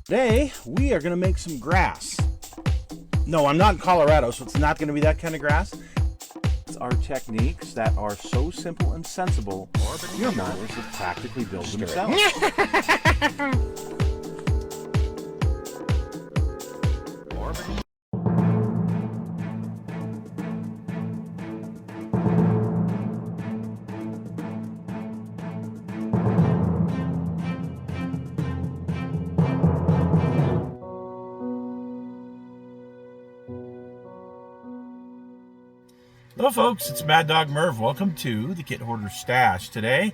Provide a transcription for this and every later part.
Today, we are going to make some grass. No, I'm not in Colorado, so it's not going to be that kind of grass. It's our techniques that are so simple and sensible, your mothers would practically build themselves. Hello folks, it's Mad Dog Merv. Welcome to the Kit Hoarder Stash. Today,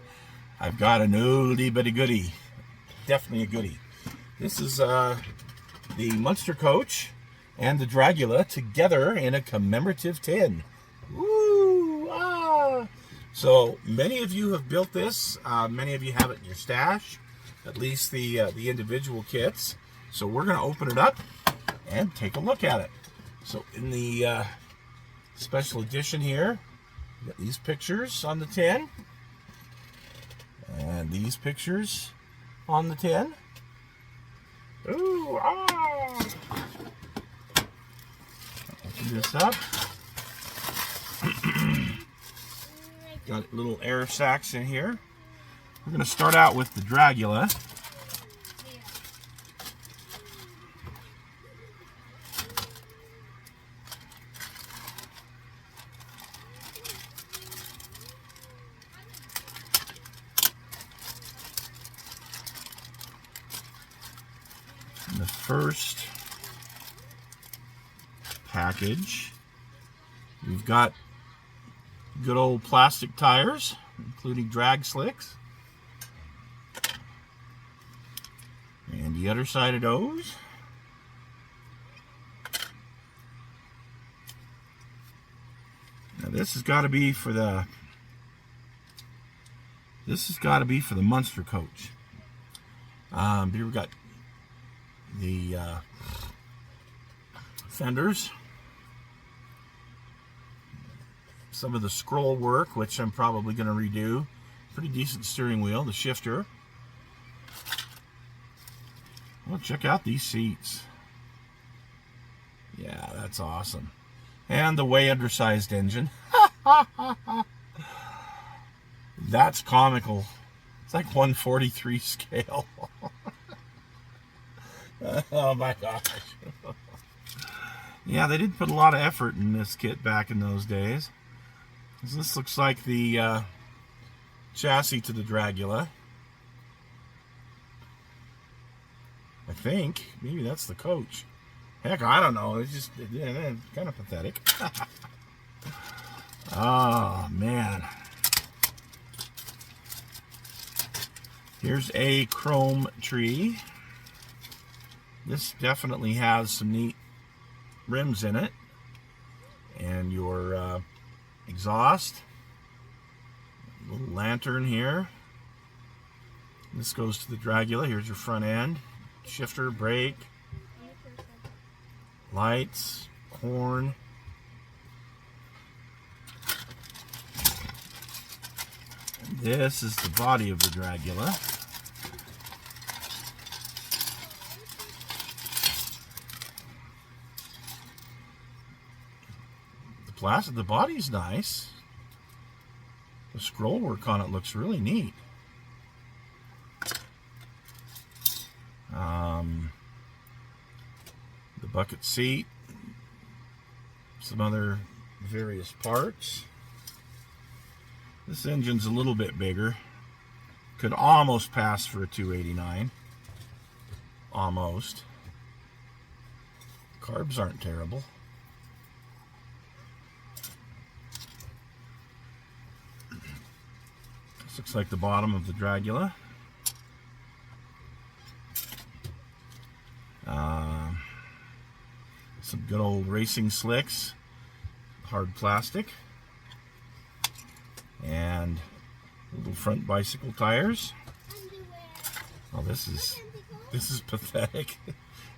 I've got an oldie but a goodie. Definitely a goodie. This is the Munsters Coach and the Drag-u-la together in a commemorative tin. Woo! Ah! So, many of you have built this. Many of you have it in your stash. At least the individual kits. So we're going to open it up and take a look at it. So in the special edition here, you got these pictures on the tin, and these pictures on the tin. Ooh, ah! Open this up. Got little air sacs in here. We're going to start out with the Drag-u-la. The first package, we've got good old plastic tires, including drag slicks. And the other side of those, now this has got to be for the Munsters Coach. Here we got the fenders, some of the scroll work, which I'm probably going to redo. Pretty decent steering wheel, the shifter. Well, check out these seats. Yeah, that's awesome. And the way undersized engine. That's comical. It's like 143 scale. Oh my gosh. Yeah, they did put a lot of effort in this kit back in those days. This looks like the chassis to the Drag-u-la. I think. Maybe that's the coach. Heck, I don't know. It's just kind of pathetic. Oh, man. Here's a chrome tree. This definitely has some neat rims in it. And your exhaust. Little lantern here. This goes to the Drag-u-la. Here's your front end. Shifter, brake. Lights. Horn. This is the body of the Drag-u-la. The body's nice. The scroll work on it looks really neat. The bucket seat. Some other various parts. This engine's a little bit bigger. Could almost pass for a 289. Almost. Carbs aren't terrible. This looks like the bottom of the Drag-u-la. Some good old racing slicks. Hard plastic. And little front bicycle tires. Oh, this is pathetic.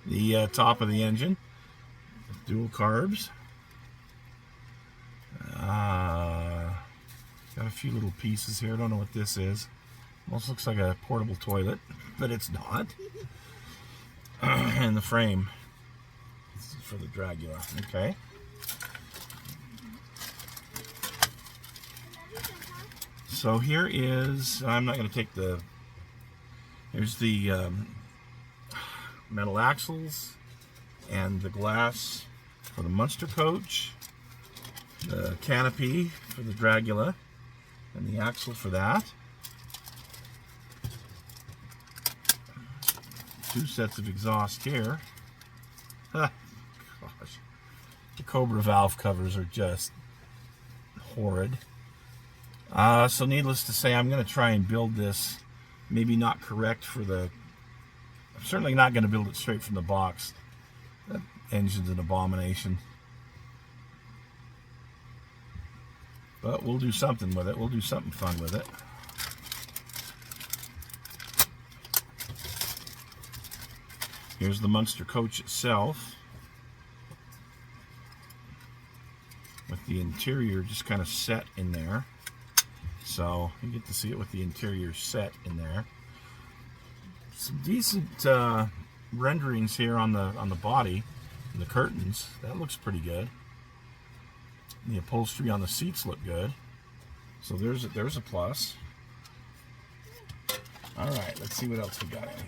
The top of the engine, dual carbs. Got a few little pieces here. I don't know what this is. Almost looks like a portable toilet, but it's not. in the frame. This is for the Drag-u-la. Okay. So here is, I'm not going to take the, here's the metal axles and the glass for the Munster Coach, the canopy for the Drag-u-la, and the axle for that. 2 sets of exhaust here. Gosh, the Cobra valve covers are just horrid. So needless to say, I'm going to try and build this, maybe not correct for the, I'm certainly not going to build it straight from the box. That engine's an abomination. But we'll do something with it. We'll do something fun with it. Here's the Munster Coach itself, with the interior just kind of set in there. So you get to see it with the interior set in there. Some decent renderings here on the body and the curtains. That looks pretty good. The upholstery on the seats look good. So there's a plus. All right, let's see what else we got in here.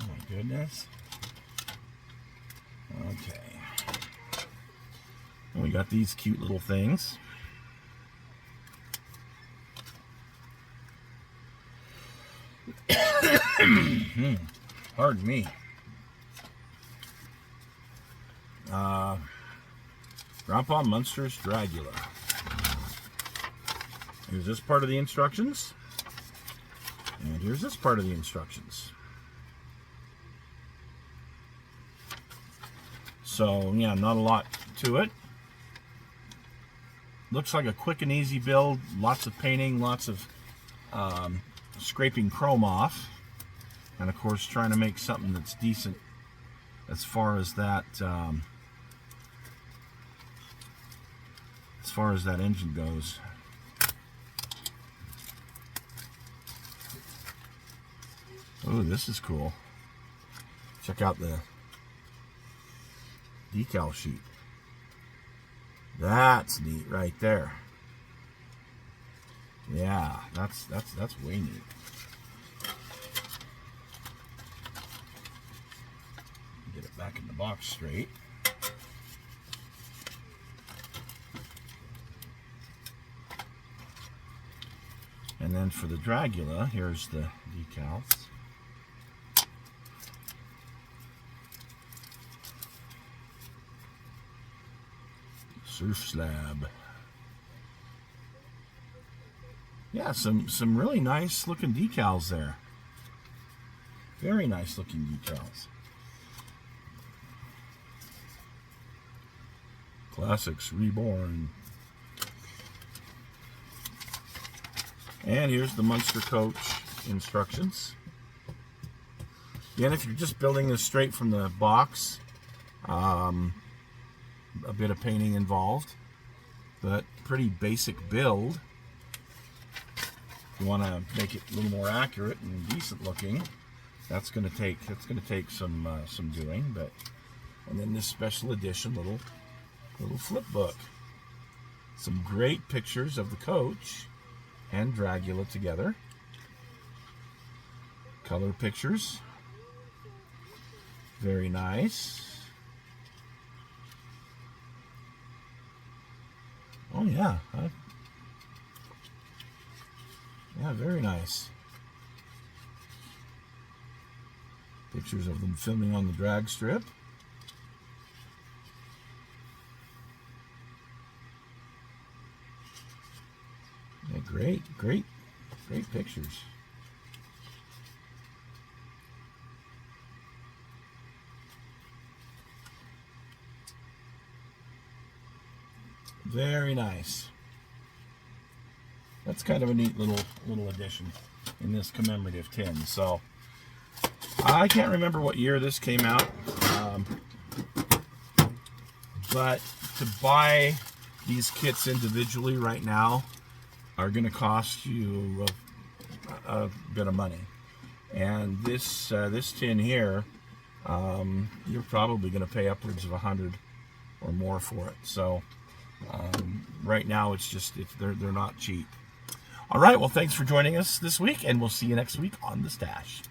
Oh my goodness. Okay. And we got these cute little things. Pardon me. Grandpa Munsters Drag-u-la. Here's this part of the instructions. And here's this part of the instructions. So, yeah, not a lot to it. Looks like a quick and easy build. Lots of painting, lots of scraping chrome off. And, of course, trying to make something that's decent as far as that engine goes. Oh, this is cool. Check out the decal sheet. That's neat right there. Yeah, that's way neat. Get it back in the box straight. And then for the Drag-u-la, here's the decals. Surf slab. Yeah, some really nice looking decals there. Very nice looking decals. Classics Reborn. And here's the Munster Coach instructions. Again, if you're just building this straight from the box, a bit of painting involved, but pretty basic build. If you want to make it a little more accurate and decent looking, that's going to take some doing. But and then this special edition little flip book. Some great pictures of the coach and Drag-u-la together. Color pictures. Very nice. Oh yeah. Yeah, very nice. Pictures of them filming on the drag strip. Yeah, great pictures. Very nice. That's kind of a neat little addition in this commemorative tin. So I can't remember what year this came out, but to buy these kits individually right now are going to cost you a bit of money. And this this tin here, you're probably going to pay upwards of $100 or more for it. So right now they're not cheap. All right, well, thanks for joining us this week, and we'll see you next week on The Stash.